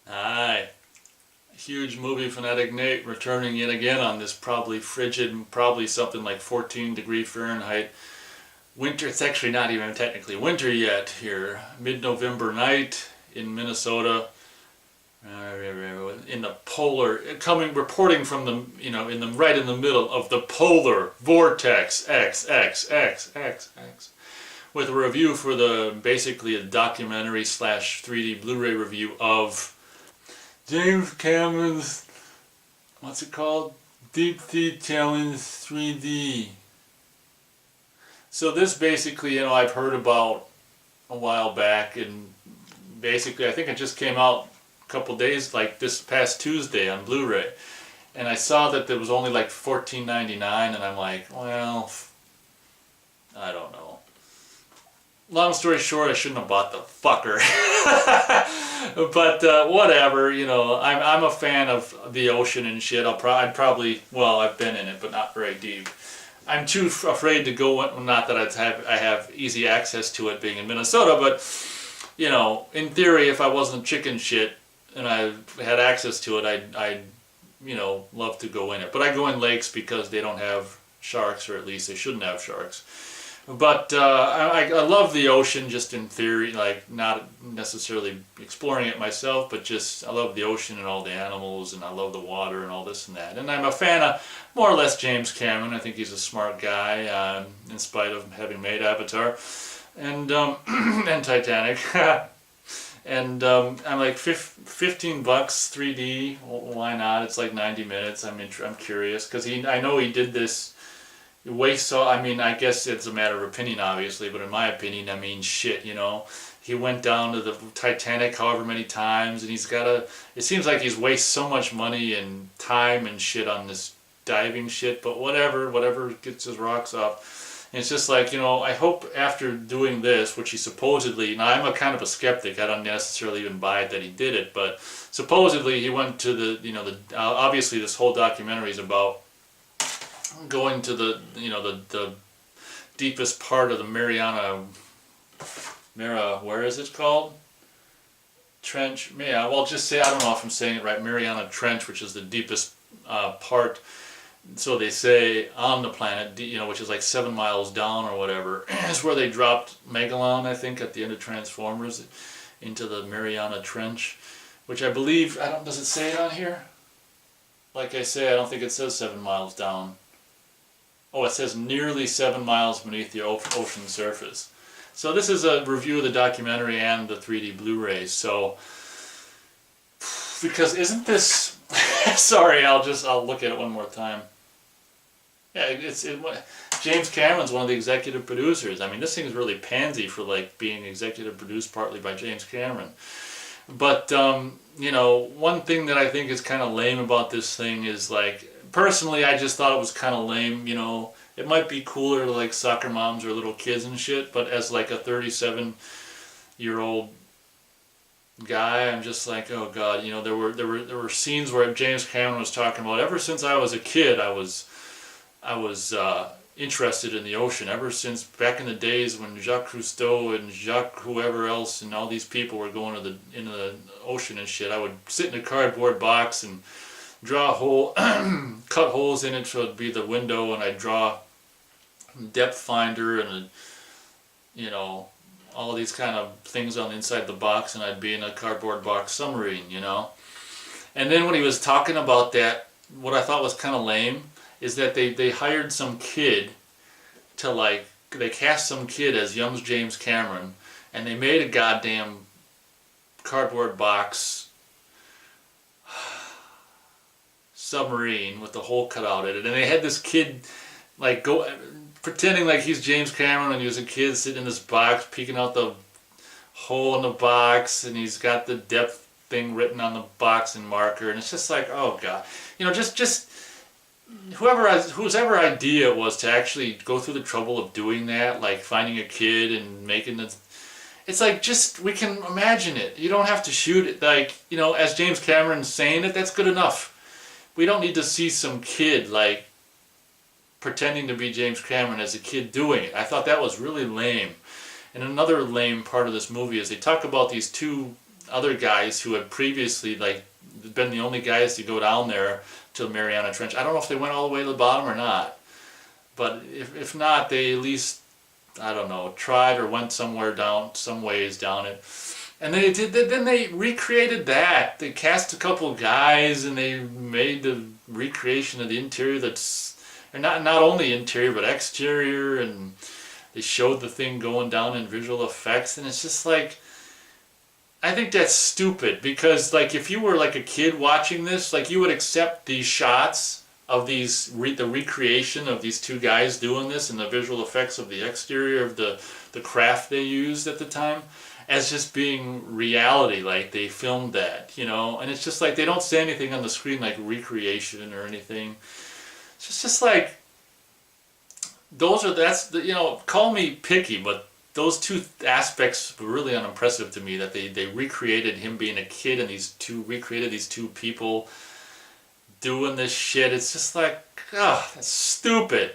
Aye. Huge movie fanatic Nate returning yet again on this probably frigid, probably something like 14-degree Fahrenheit winter. It's actually not even technically winter yet here. Mid-November night in Minnesota. In the polar, reporting from the, right in the middle of the polar vortex, XXXXX, with a review for basically a documentary slash 3D Blu-ray review of James Cameron's, what's it called? Deepsea Challenge 3D. So this basically, I've heard about a while back, and basically I think it just came out a couple days, like this past Tuesday on Blu-ray. And I saw that there was only like $14.99, and I'm like, well, I don't know. Long story short, I shouldn't have bought the fucker. But whatever, I'm a fan of the ocean and shit. I'd probably, well, I've been in it, but not very deep. I'm too afraid to go. Not that I have easy access to it being in Minnesota, but in theory, if I wasn't chicken shit and I had access to it, I'd love to go in it. But I go in lakes because they don't have sharks, or at least they shouldn't have sharks. But I love the ocean just in theory, like not necessarily exploring it myself, but just I love the ocean and all the animals, and I love the water and all this and that. And I'm a fan of more or less James Cameron. I think he's a smart guy, in spite of having made Avatar and and Titanic. And I'm like $15 3D. Why not? It's like 90 minutes. I'm curious because I know he did this. I guess it's a matter of opinion, obviously, but in my opinion, shit, he went down to the Titanic however many times, and it seems like he's wasted so much money and time and shit on this diving shit, but whatever gets his rocks off. And it's just like, I hope after doing this, which he supposedly, now I'm a kind of a skeptic, I don't necessarily even buy it that he did it, but supposedly he went to obviously this whole documentary is about going to the deepest part of the where is it called? Trench. Yeah, well, just say, I don't know if I'm saying it right, Mariana Trench, which is the deepest part, so they say, on the planet, which is like 7 miles down or whatever, is where they dropped Megalon, I think, at the end of Transformers, into the Mariana Trench, which I believe, does it say it on here? Like I say, I don't think it says 7 miles down. Oh, it says nearly 7 miles beneath the ocean surface. So this is a review of the documentary and the 3D Blu-ray. So, because isn't this... Sorry, I'll look at it one more time. Yeah, James Cameron's one of the executive producers. This thing's really pansy for like being executive produced partly by James Cameron. But, one thing that I think is kind of lame about this thing is like, personally, I just thought it was kind of lame, it might be cooler to like soccer moms or little kids and shit, but as like a 37-year-old guy, I'm just like, oh god, there were scenes where James Cameron was talking about, ever since I was a kid, I was interested in the ocean, ever since back in the days when Jacques Cousteau and Jacques whoever else and all these people were going into the ocean and shit. I would sit in a cardboard box and draw a hole, cut holes in it so it'd be the window, and I'd draw depth finder and all these kind of things on the inside of the box, and I'd be in a cardboard box submarine, And then when he was talking about that, what I thought was kind of lame is that they hired some kid to they cast some kid as young James Cameron, and they made a goddamn cardboard box submarine with the hole cut out in it, and they had this kid pretending like he's James Cameron, and he was a kid sitting in this box peeking out the hole in the box, and he's got the depth thing written on the box in marker, and it's just like, oh god, just whose ever idea it was to actually go through the trouble of doing that, like finding a kid and making the... It's like, just, we can imagine it. You don't have to shoot it, like, as James Cameron's saying it, that's good enough. We don't need to see some kid, like, pretending to be James Cameron as a kid doing it. I thought that was really lame. And another lame part of this movie is they talk about these two other guys who had previously like been the only guys to go down there to the Mariana Trench. I don't know if they went all the way to the bottom or not, but if not, they at least, I don't know, tried or went somewhere down, some ways down it. And they did. Then they recreated that. They cast a couple guys, and they made the recreation of the interior. That's, and not only interior but exterior, and they showed the thing going down in visual effects. And it's just like, I think that's stupid, because like if you were like a kid watching this, like you would accept these shots of these the recreation of these two guys doing this and the visual effects of the exterior of the craft they used at the time as just being reality, like they filmed that, you know. And it's just like they don't say anything on the screen like recreation or anything. It's just like that's the, you know, call me picky, but those two aspects were really unimpressive to me, that they recreated him being a kid and recreated these two people doing this shit. It's just like, that's stupid.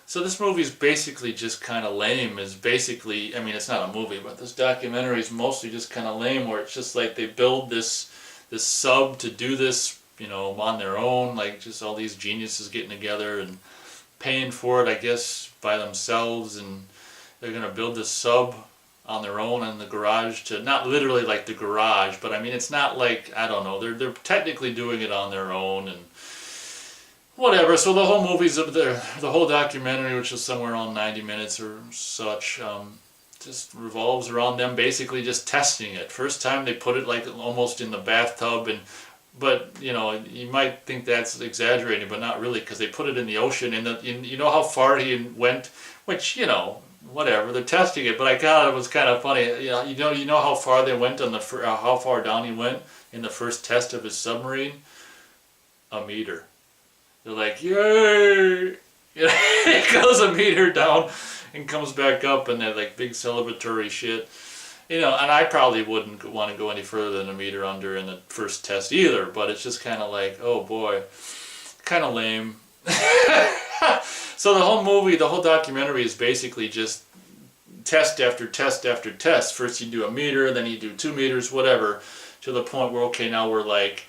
So this movie is basically just kind of lame. Is basically, I mean, it's not a movie, but this documentary is mostly just kind of lame, where it's just like they build this sub to do this, you know, on their own, like just all these geniuses getting together and paying for it, I guess, by themselves, and they're gonna build this sub on their own in the garage, to not literally like the garage, but I mean, it's not like, I don't know, they're technically doing it on their own and whatever. So the whole movie's the whole documentary, which is somewhere around 90 minutes or such, just revolves around them basically just testing it. First time they put it like almost in the bathtub, but you know, you might think that's exaggerating, but not really, because they put it in the ocean, and you know how far he went, which, you know, whatever, they're testing it, but I thought it was kind of funny. You know how far they went on how far down he went in the first test of his submarine? A meter. They're like, yay! You know, it goes a meter down and comes back up, and they're like big celebratory shit. You know, and I probably wouldn't want to go any further than a meter under in the first test either, but it's just kind of like, oh boy, kind of lame. So the whole movie, the whole documentary is basically just test after test after test. First you do a meter, then you do 2 meters, whatever, to the point where, okay, now we're like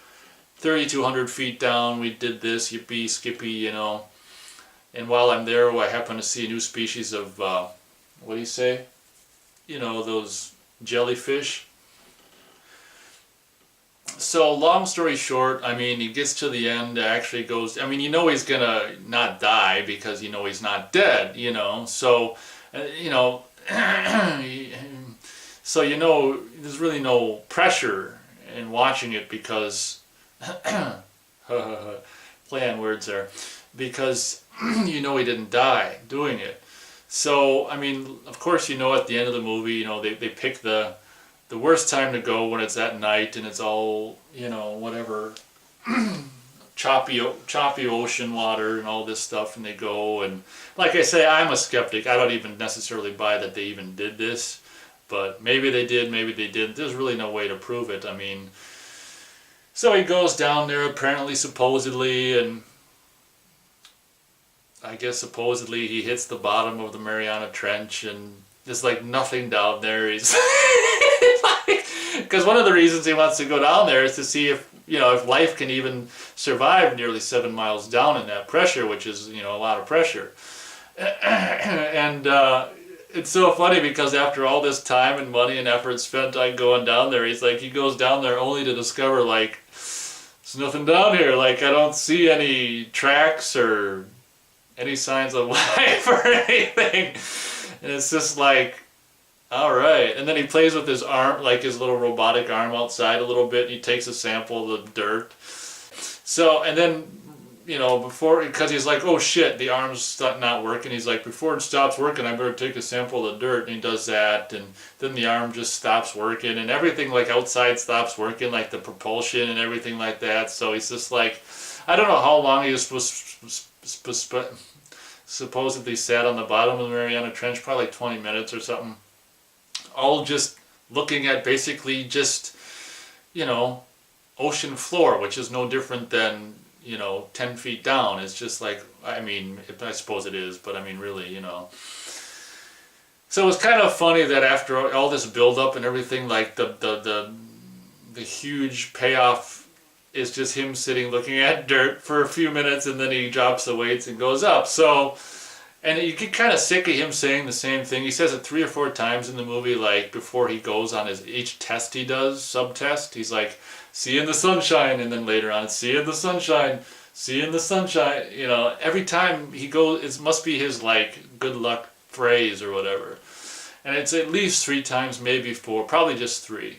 3,200 feet down, we did this, yippee, skippy, you know. And while I'm there, I happen to see a new species of, what do you say? You know, those jellyfish. So long story short, I mean, he gets to the end, actually goes, I mean, you know he's gonna not die because you know he's not dead, you know. So, you know, so you know, there's really no pressure in watching it, because play on words there, because you know he didn't die doing it. So I mean, of course, you know, at the end of the movie, you know, they pick the worst time to go, when it's at night and it's all, you know, whatever, choppy ocean water and all this stuff, and they go, and like I say, I'm a skeptic. I don't even necessarily buy that they even did this, but maybe they did, maybe they didn't. There's really no way to prove it. I mean, so he goes down there, apparently, supposedly, and I guess supposedly he hits the bottom of the Mariana Trench, and there's like nothing down there. He's because one of the reasons he wants to go down there is to see if, you know, if life can even survive nearly 7 miles down in that pressure, which is, you know, a lot of pressure. And it's so funny, because after all this time and money and effort spent on going down there, he goes down there only to discover, like, there's nothing down here. Like, I don't see any tracks or any signs of life or anything. And it's just like, all right. And then he plays with his arm, like his little robotic arm outside a little bit. And he takes a sample of the dirt. So, and then, you know, because he's like, oh shit, the arm's not working. He's like, before it stops working, I better take a sample of the dirt. And he does that. And then the arm just stops working. And everything like outside stops working, like the propulsion and everything like that. So he's just like, I don't know how long he was supposedly sat on the bottom of the Mariana Trench, probably like 20 minutes or something. All just looking at basically just, you know, ocean floor, which is no different than, you know, 10 feet down. It's just like, I mean, I suppose it is, but I mean, really, you know. So it was kind of funny that after all this build-up and everything, like the the huge payoff is just him sitting looking at dirt for a few minutes, and then he drops the weights and goes up. So, and you get kind of sick of him saying the same thing. He says it 3 or 4 times in the movie, like before he goes on each test he does, sub-test. He's like, see you in the sunshine, and then later on, see you in the sunshine, see you in the sunshine. You know, every time he goes, it must be his like good luck phrase or whatever. And it's at least 3 times, maybe 4, probably just 3,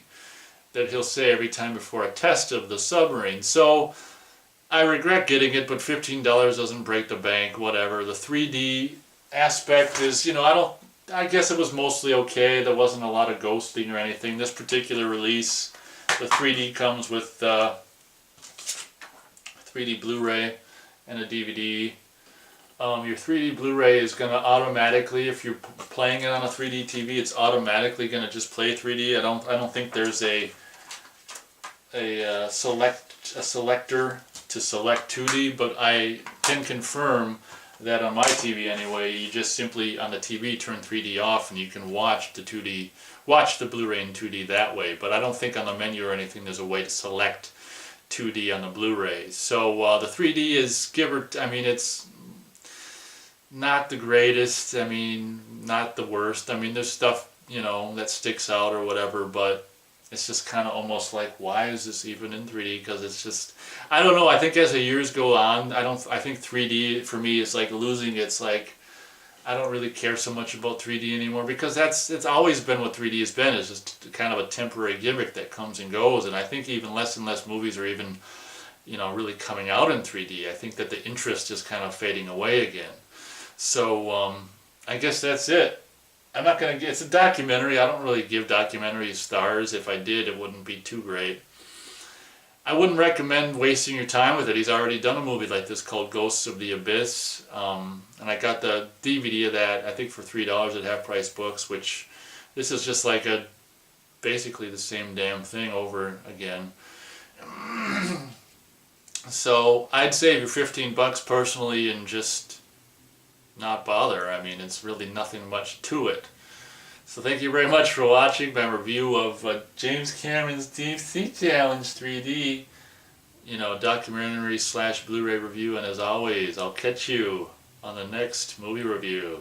that he'll say every time before a test of the submarine. So I regret getting it, but $15 doesn't break the bank, whatever. The 3D aspect is, you know, I guess it was mostly okay. There wasn't a lot of ghosting or anything. This particular release, the 3D comes with 3D Blu-ray and a DVD. Your 3D Blu-ray is going to automatically, if you're playing it on a 3D TV, it's automatically going to just play 3D. I don't think there's a selector to select 2D, but I can confirm that on my TV anyway, you just simply on the TV turn 3D off and you can watch the Blu-ray in 2D that way. But I don't think on the menu or anything there's a way to select 2D on the Blu-ray. So the 3D is it's not the greatest, not the worst. There's stuff, that sticks out or whatever, but it's just kind of almost like, why is this even in 3D? Because it's just, I don't know, I think as the years go on, I think 3D for me is like losing its like, I don't really care so much about 3D anymore, because it's always been what 3D has been. It's just kind of a temporary gimmick that comes and goes, and I think even less and less movies are even, really coming out in 3D. I think that the interest is kind of fading away again. So I guess that's it. I'm not going to, it's a documentary. I don't really give documentaries stars. If I did, it wouldn't be too great. I wouldn't recommend wasting your time with it. He's already done a movie like this called Ghosts of the Abyss. And I got the DVD of that, I think for $3 at Half Price Books, which this is just like basically the same damn thing over again. So I'd save your $15 personally and just not bother. It's really nothing much to it. So thank you very much for watching my review of James Cameron's Deepsea Challenge 3D, documentary / Blu-ray review. And as always, I'll catch you on the next movie review.